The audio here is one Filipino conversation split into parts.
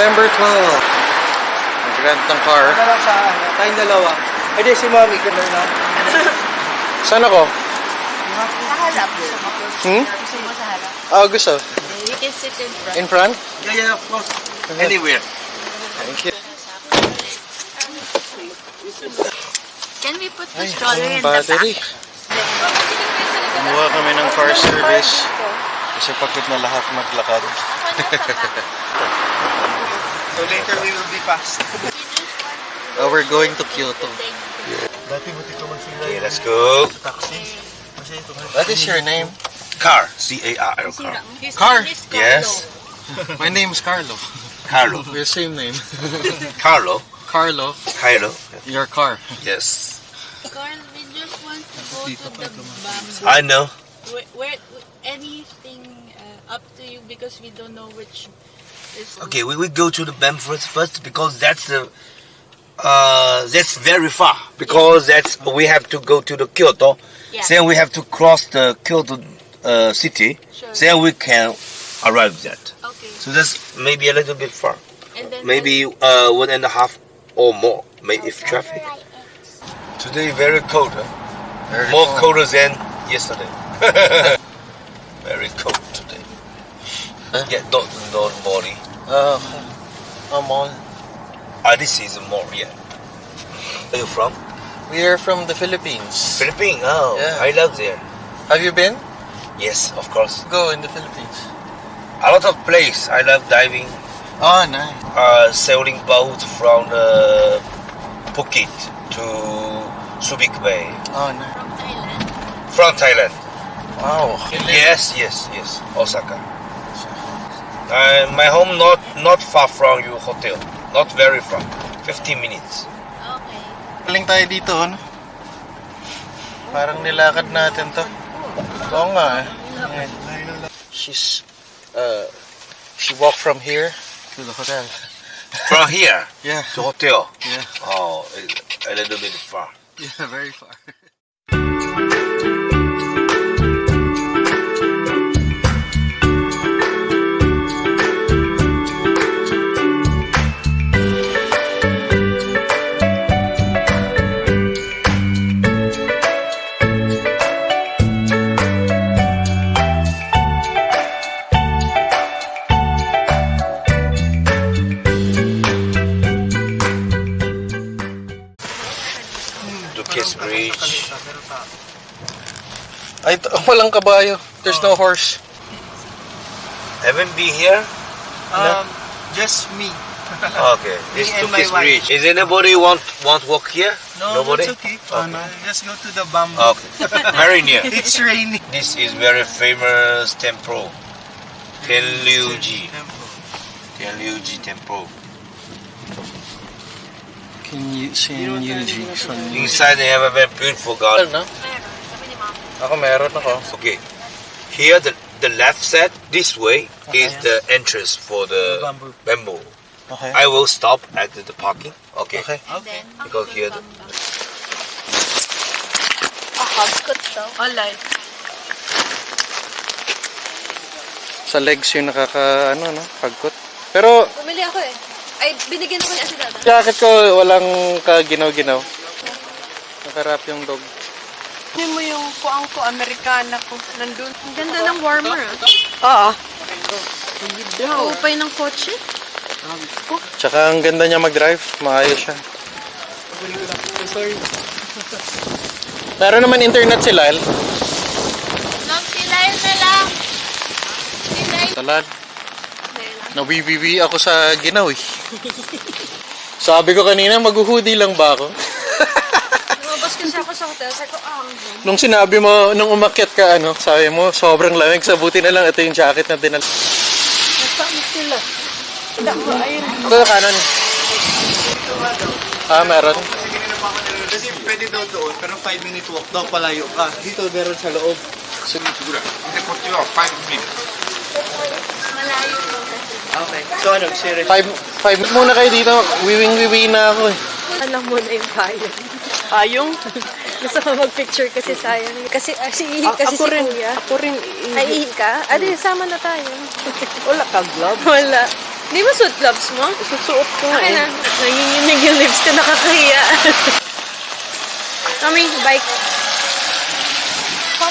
November 12. Nag-rent ng car. Ano lang sa ano, tayong dalawa. Ay di si Mami, gano'n na. Saan ako? Sa harap. Gusto mo sa harap? Oh, gusto. You can sit in front. In front? Yeah, of course. Anywhere. Thank you. Can we put the stroller in the Battery. back? Kumuha kami ng car service. Kasi pagod na lahat maglakad. So later we will be fast. Oh, we're going to Kyoto. Okay, let's go. What is your name? Car. C-A-R-L. Car. Car. Yes. My name is Carlo. Carlo. We're same name. Carlo. Carlo. Carlo. Your car. Yes. Carl, we just want to go to the bamboo. I know. Where anything up to you because we don't know which is. Okay, we will go to the Bamford first because that's very far. Because we have to go to the Kyoto. Yeah. Then we have to cross the Kyoto city. Sure. Then we can arrive that. Okay. So that's maybe a little bit far. And then Maybe 1.5 or more. Maybe if traffic. Today very cold. Huh? Very More cold. colder than yesterday. Very cold today. Huh? Yeah, don't worry. I'm on. This is more, yeah. Where are you from? We are from the Philippines. Philippines. Oh, Yeah. I love there. Have you been? Yes, of course. Go in the Philippines. A lot of place. I love diving. Oh, nice. Sailing boat from Phuket to Subic Bay. Oh, nice. from Thailand. From Thailand. Wow. Yes. Osaka. My home not far from your hotel. Not very far. 15 minutes. Okay. Galing tayo dito, ano? Parang nilakad natin to. Oo nga eh. She walked from here to the hotel. From here Yeah. to hotel. Yeah. Oh, a little bit far. Yeah, very far. Kiss Bridge. Ay, walang kabayo. There's no horse. Haven't been here? Just me. Okay. This Me and Tukis my wife. Bridge. Is anybody want walk here? No, Nobody? it's okay. Okay. Just go to the bamboo. Okay. Very near. It's raining. This is very famous temple. Tenryuji. Tenryuji temple. Can you see Yuji? Inside they have a very beautiful garden. No? Ako meron ako. Okay. Here the left side this way is the entrance for the bamboo. Okay. I will stop at the parking. Okay. Okay. Okay. Because here Hagkot daw. Alay. Sa legs yung no? Pagkot. Pero, Bumili ako eh. Ay, binigyan ko niya si Dada. jacket ko walang kaginaw-ginaw. Nakarap yung dog. Hindi mo yung kuang ko, Amerikana ko. Nandun. Ang ganda ng warmer ah. Oo. Upay ng kotse. Tsaka ang ganda niya mag-drive. Maayos siya. Meron naman internet si Lyle. Sila na lang. Talad. Nawiwiwi ako sa ginaw eh. Sabi ko kanina, mag-hoodie lang ba ako? Lumabas kasi ako sa hotel. Sabi ko, ang ganda. Nung sinabi mo, nung umakyat ka, sabi mo, sobrang lamig. Sa buti na lang, ito yung jacket na dinala. Nasaan sila? Hindi ko, ayun. Ito na kanan. Meron. Kasi pwede daw doon, pero 5-minute walk daw palayo ka. Dito meron sa loob. Malayo po kasi. Okay. So ano, serious? 5 muna kayo dito. Wiwing-wiwi na ako eh. Alam mo na yung payong. Payong? Gusto ko mag-picture kasi sayang. Kasi si Ihi kasi si Kuya. Ako rin. Ay, Ihi ka? Adi, sama na tayo. Wala ka glove. Wala. Hindi mo suit gloves mo? Susuot ko nga Okay eh. na. Nanginginig yung lips ko, nakakahiya. Kami, bike. Ewan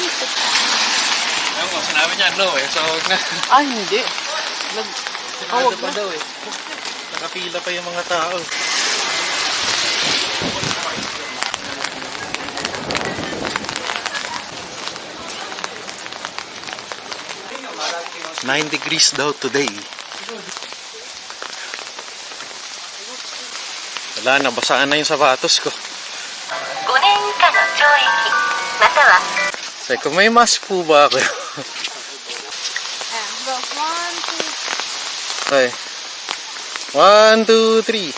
ko, sinabi niya no eh. So, huwag na. Ah, hindi. Sinado pa daw eh. Nakapila pa yung mga tao. "9 degrees daw today." Wala na, basaan na yung sapatos ko. 5年以下の懲役または Sabi ko, may mask po ba ako? Ayan, go. 1, 2, Okay. 1, 2, 3.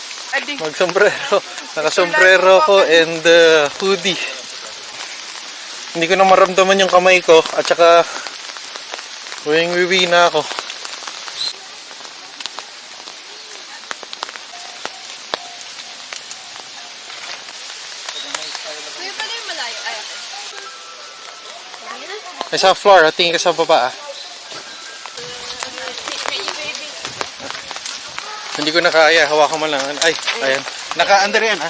Mag-sombrero. Naka-sombrero ko and hoodie. Hindi ko na maramdaman yung kamay ko at saka wiwi na ako. Kuya, pala yung malayo. Ay, okay. Ay, sa floor. Tingin ka sa baba ah. Hindi ko na kaya. Hawakan mo lang. Ay, ayan. Naka-under yan ah.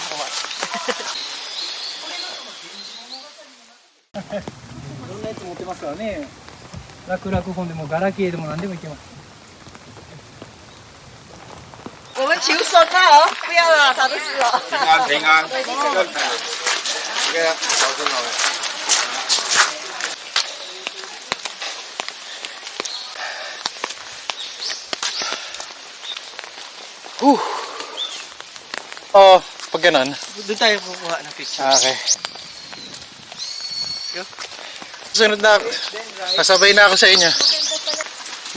どんなやつ持ってますからね。楽々本でもガラケーでも何でもいけます。我们求生啊！哦，不要了，他都死了。平安平安。Oh, pag ganun. Doon tayo kukuha ng picture. Okay. Sunod na ako. Kasabay na ako sa inyo.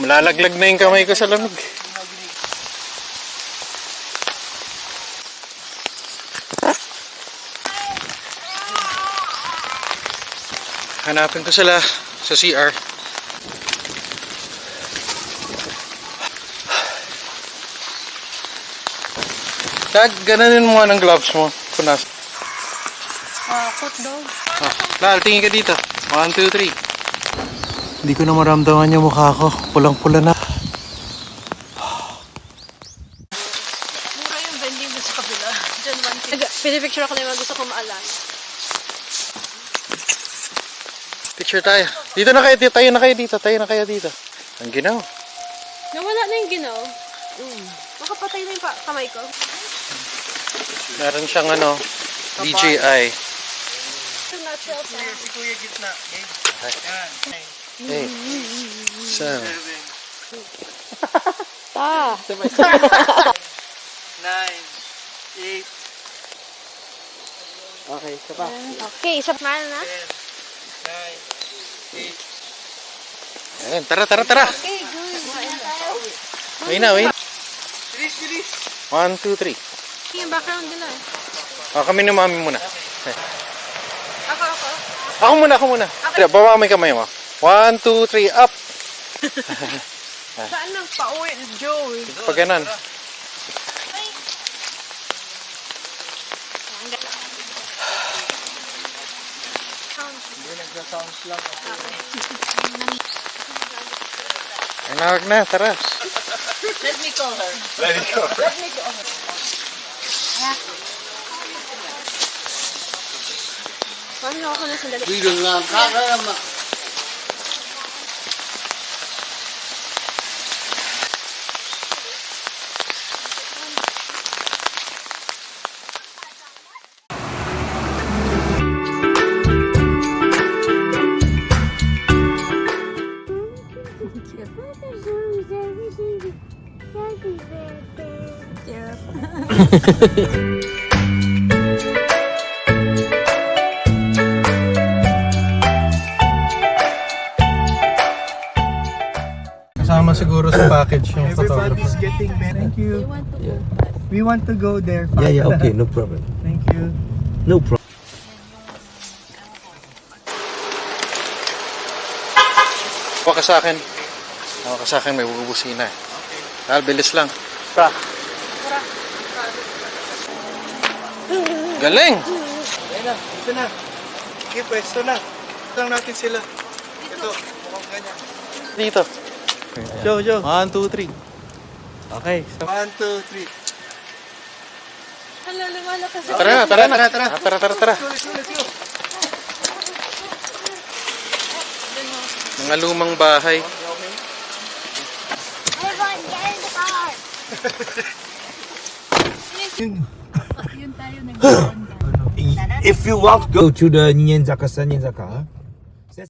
Malalaglag na yung kamay ko sa lamig. Hanapin ko sila sa CR. Dad, gananin mo nga ng gloves mo. Punas. Kot daw. Lal, tingin ka dito. 1, 2, 3. Hindi ko na maramdaman yung mukha ko. Pulang-pula na. Mura yung vending mo sa kabila. Diyan, 150. Pinipicture ako na yung mga gusto ko maalala. Picture tayo. Dito na kayo. Tayo na kayo dito. Tayo na kayo dito. Ang ginaw. Nawala na yung ginaw. Nakapatay na yung kamay ko. Meron siyang ano, DJI. Ito natural sound. Si Kuya gitna. Yan. 8, 7. Ta. 9, 8, Okay, isa pa. Okay, isa pa na. 9, 8. Ayan, tara, tara, tara. Okay, good. Wait na, wait. Bilis, bilis. 1, 2, 3. Yung background nila. Kami ni mami muna. Ako. Ako muna. Baba mo yung kamay mo. 1, 2, 3, up. Saan nang pauwi, Joey? Pag ganun. Wag na, tara. Let me call her. Let it go. Let me call her. Mami, ako na sandali. Kasama siguro sa package yung Everybody's photographer. getting married. Thank you. We want to go there. Yeah, yeah, okay, no problem. Thank you. No problem. Huwag ka sa akin. Huwag ka sa akin, may bubusina eh. Dahil bilis lang. Galing! Ayun na, ito na. Okay, pwesto na. Ito lang natin sila. Ito, mukhang ganyan. Dito. Joe. 1, 2, 3. Okay, so... 1, 2, 3. Hala, lumalakas ako. Tara, tara, tara, tara. Tara, tara, tara. Mga lumang bahay. Everyone, get in the car! Yun tayo nag-Honda. If you want to go to the Nienzaka, Sanyenzaka,